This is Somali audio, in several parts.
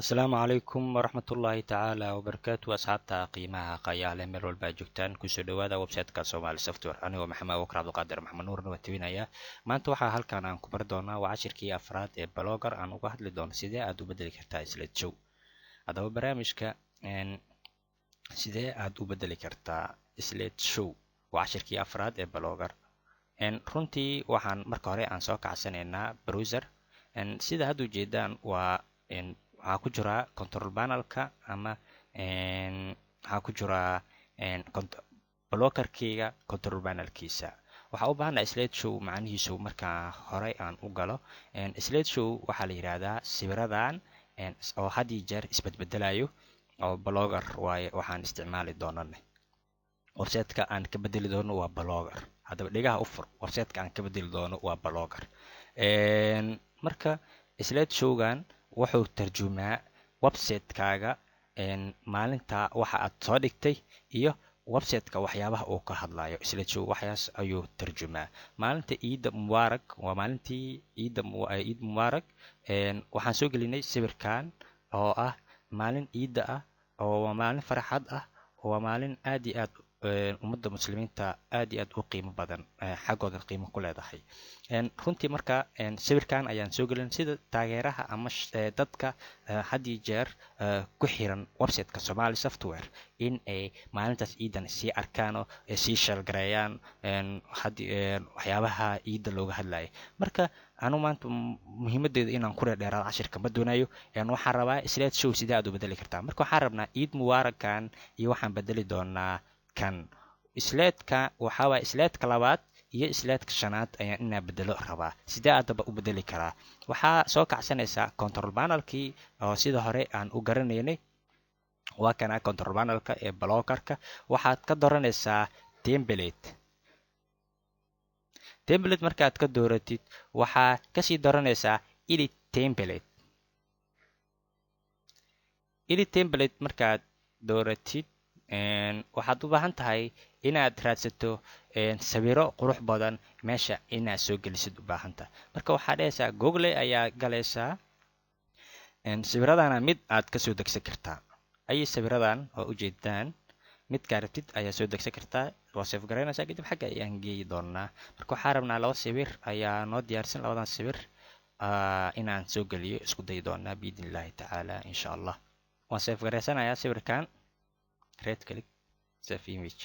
asalaamu calaykum waraxmatullaahi tacaala wabarakaatu asxaabta qiimaha qayaale meel walba aad joogtaan kusoo dhawaada website-ka Somali Software anigoo maxamed abubakar cabdiqaadir maxamed nuurna waa tebinaya maanta waxaa halkan aan ku bari doonaa waa cashirkii afraad ee blogger aan uga hadli doono sidee aad u bedeli kartaa slideshow haddaba barnaamijka sidee aad u bedeli kartaa slideshow waa cashirkii afraad ee blogger runtii waxaan marka hore aan soo kacsanaynaa browser sida hadda ujeedaan waa waxaa ku jira control panelka ama waxaa ku jira blockerkeyga control panelkiisa waxaa u baahanaa slideshow macnihiisu markaa horey aan u galo slideshow waxaa la yidhaahdaa sawiradan oo had iyo jeer isbedbedelayo oo blogger waaye waxaan isticmaali doonane website-ka aan ka bedeli doono waa blogger haddaba dhegaha u fur website-ka aan ka bedeli doono waa blogger marka slideshowgan wuxuu tarjumaa website-kaaga maalinta waxa aad soo dhigtay iyo website-ka waxyaabaha uu ka hadlayo slideshow waxyaas ayuu tarjumaa maalinta ciida mubaarak waa maalintii ciid mubaarak waxaan soo gelinay sawirkan oo ah maalin ciida ah oo waa maalin farxad ah oo waa maalin aad iyo aad ummadda muslimiinta aad iyo aad u qiimo badan xaggooda qiimo ku leedahay runtii marka sawirkan ayaan soo gelin sida taageeraha ama dadka had iyo jeer ku xiran website-ka Somali Software in ay maalintaas ciidan sii arkaan oo sii sheelgareeyaan waxyaabaha ciida looga hadlayo marka anu maanta muhiimadeedu inaan ku dheeraado cashirka ma doonayo waxaan rabaa slideshow sidee aad u bedeli kartaa marka waxaan rabnaa ciid mubaarakan iyo waxaan bedeli doonaa kan slideka waxaa waay slideka labaad iyo slideka shanaad ayaan inaa bedelo rabaa sidee aadaba u bedeli karaa waxaa soo kacsanaysaa control panelkii oo sida hore aan u garanaynay waa kana control panelka ee bloggerka waxaad ka dooranaysaa template markaad ka dooratid waxaa kasii dooranaysaa edit template markaad dooratid waxaad u baahan tahay inaad raadsato sawiro qurux badan meesha inaad soo gelisid u baahanta marka waxaad dhehaysaa google ayaa galaysaa sawiradana mid aad kasoo degsan kartaa ayay sawiradan oo ujeedaan midkaa rabtid ayaa soo degsan kartaa waa save garaynaysaa kadib xagga ayaan geeyi doonaa marka waxaa rabnaa 2 sawir ayaa noo diyaarsan labadan sawir inaan soo geliyo isku dayi doonaa biidnillaahi tacaala insha allah waan save garaysanayaa sawirkan right click save image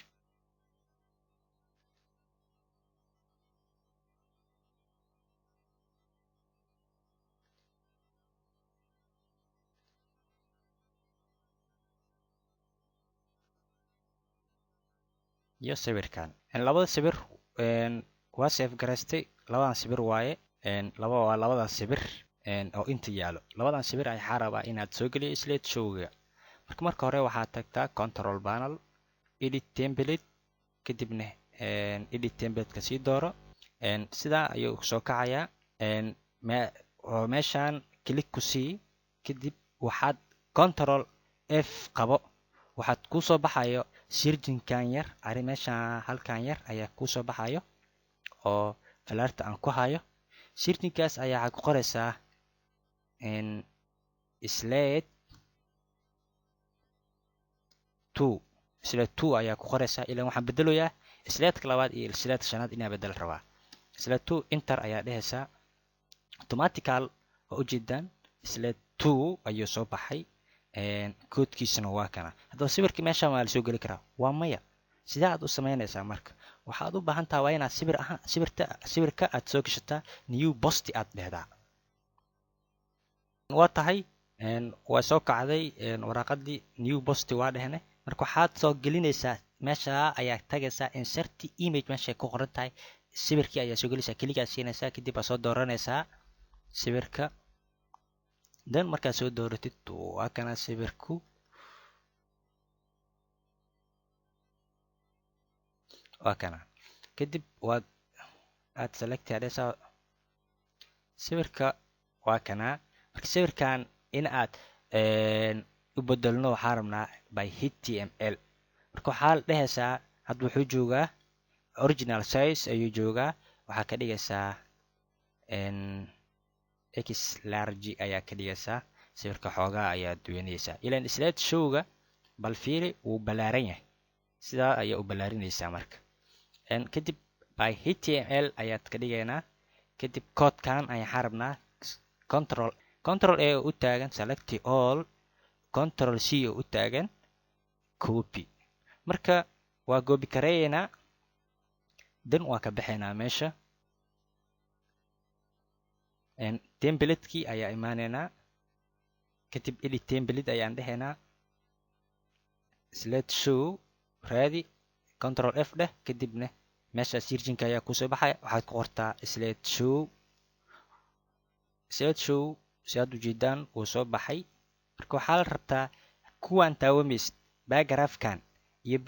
iyo sawirkan labada sawir waa save garaystay labadan sawir waaye waa labadan sawir oo inta yaalo labadan sawir ayaa rabaa inaad soo geliyo slideshowga marka hore waxaad tagtaa control panel edit template kadibna edit template-ka sii dooro sidaa ayuu soo kacayaa meeshaan click ku sii kadib waxaad control F qabo waxaad ku soo baxayo sirjinkan yar meeshaan halkan yar ayaa ku soo baxayo oo falaarta aan ku hayo sirjinkaas ayaa ku qoraysaa slide 2 ayaa ku qoraysaa ilaa waxaan bedelayaa slideka labaad iyo slideka shanaad inaan bedel rabaa slide 2 enter ayaa dhehaysaa automatical waa ujeedaan slide 2 ayuu soo baxay koodkiisana waa kana haddaba sawirkii meeshaan waa la soo geli karaa waa maya sidee aad u samaynaysaa marka waxaad u baahan tahay waa inaad sawirka aad soo gashataa new post aad dhehdaa waa tahay waa soo kacday waraaqadii new post waa dhehne marka waxaad soo gelinaysaa meesha ayaa tagaysaa insert image meesha ku qoran tahay sawirkii ayaa soo gelinaysaa kaligaa siinaysaa kadib aad soo dooranaysaa sawirka dan markaad soo dooratid waa kana sawirku waa kana kadib aad select hadhaysaa sawirka waa kana marka sawirkan in aad u bedelno waxaa rabnaa by html marka waxaa dhehaysaa hadda wuxuu joogaa original size ayuu joogaa waxaa ka dhigaysaa x large ayaa ka dhigaysaa sawirka xoogaa ayaad weynaysaa ilaan slide showga bal fiiri wuu ballaaran yahay sidaa ayaa u ballaarinaysaa marka kadib by html ayaad ka dhigaynaa kadib koodkan ayaan rabnaa control a oo u taagan select all control c oo u taagan copy marka waa copy kareeynaa dan waa ka baxaynaa meesha template-kii ayaa imaanaynaa kadib edit template ayaan dhahaynaa slide show raadi control f dheh kadibna meesha sirjinka ayaa kusoo baxaya waxaad ku qortaa slide show si aad ujeedaan wuu soo baxay marka waxaa la rabtaa kuwaan taawamaysid backgraphkan iyo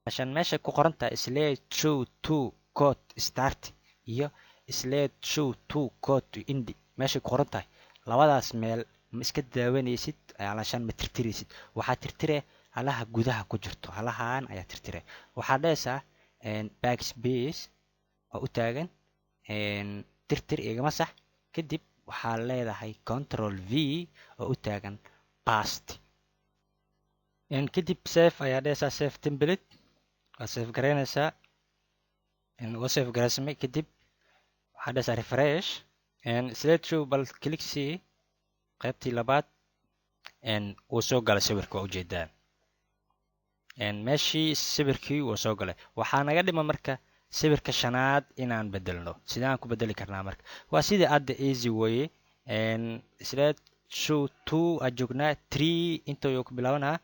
ashan meesha ku qorantahay slide show to code start iyo slide show to code to end meesha ku qoran tahay labadaas meel ma iska daawanaysid alashan ma tirtiraysid waxaa tirtire halaha gudaha ku jirto halahan ayaa tirtire waxaa dhehaysaa backspace oo u taagan tirtir igama sax kadib waxaa leedahay control v oo u taagan past kadib save ayaa dhehaysaa save template waa save garaynaysaa waa save garaysamay kadib waxaa dhehaysaa refresh slide show bal click c qaybtii labaad wuu soo galay sawirka waa ujeedaan meeshii sawirkii wuu soo galay waxaa naga dhima marka sawirka shanaad inaan bedelno sidaan ku bedeli karnaa marka waa sidii adda easy waye slide show 2 aad joognaa 3 intuu ku bilaabanaa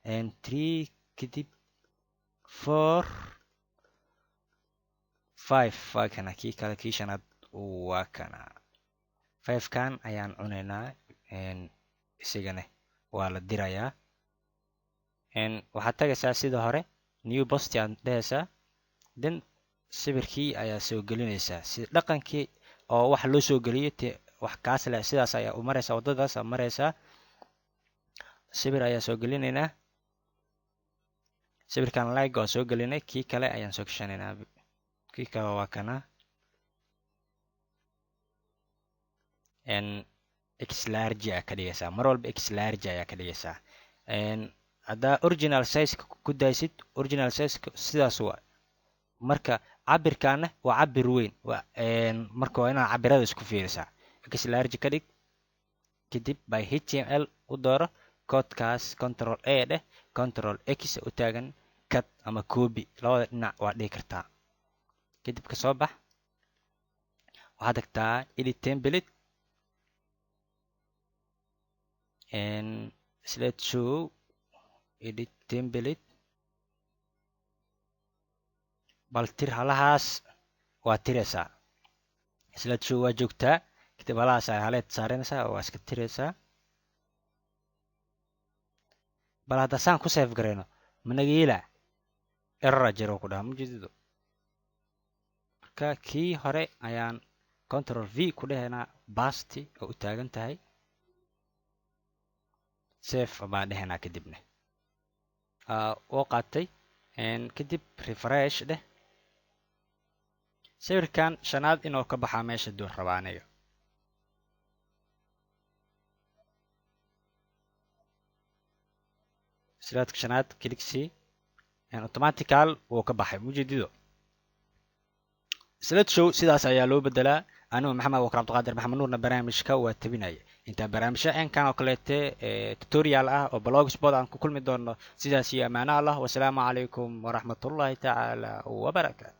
3 kadib 4 5 waa kana kii kale kii shanaad waa kana 5 kan ayaan cunaynaa isigana waa la dirayaa waxaad tagaysaa sida hore new post aad dhehaysaa then sawirkii ayaa soo gelinaysaa si dhaqankii oo wax loo soo geliyo wax kaas leh sidaas ayaa u maraysaa wadadaas aad maraysaa sawir ayaa soo gelinaynaa sawirkan like oo soo gelinay kii kale ayaan soo gashanaynaa kii kale waa kana x large ayaa ka dhigaysaa mar walba x large ayaa ka dhigaysaa haddaa original size ku daysid original size sidaas waa marka cabirkaana waa cabir weyn marka waa inaad cabirada isku fiirisaa x large ka dhig kadib by html u dooro koodkaas control a dheh control x u taagan cut ama copy labada dhinac waa dhigi kartaa kadib ka soo bax waxaad tagtaa edit template slide show edit template bal tir halahaas waa tiraysaa slide show waa joogtaa kadib halahaas ay haleed saaranaysaa waa iska tiraysaa bal hadda saan ku save garayno managiila error jiro ku dhaha mujeedido marka kii hore ayaan control v ku dhahaynaa basti oo u taagan tahay save baan dhahaynaa kadibna oo qaatay kadib refresh dheh sawirkan shanaad inuu ka baxaa meesha duur rabaanayo slide shanaad click c automatical wuu ka baxay mujeedido slide show sidaas ayaa loo bedelaa anigu maxamed wakar abdiqaadir maxamed nuurna barnaamijka waa tabinaya inta barnaamijyo kan oo kaleete tutorial ah oo blogspot aan ku kulmi doono sidaas iyo amaano allah wasalaamu calaykum waraxmatullaahi tacaala wabarakaatu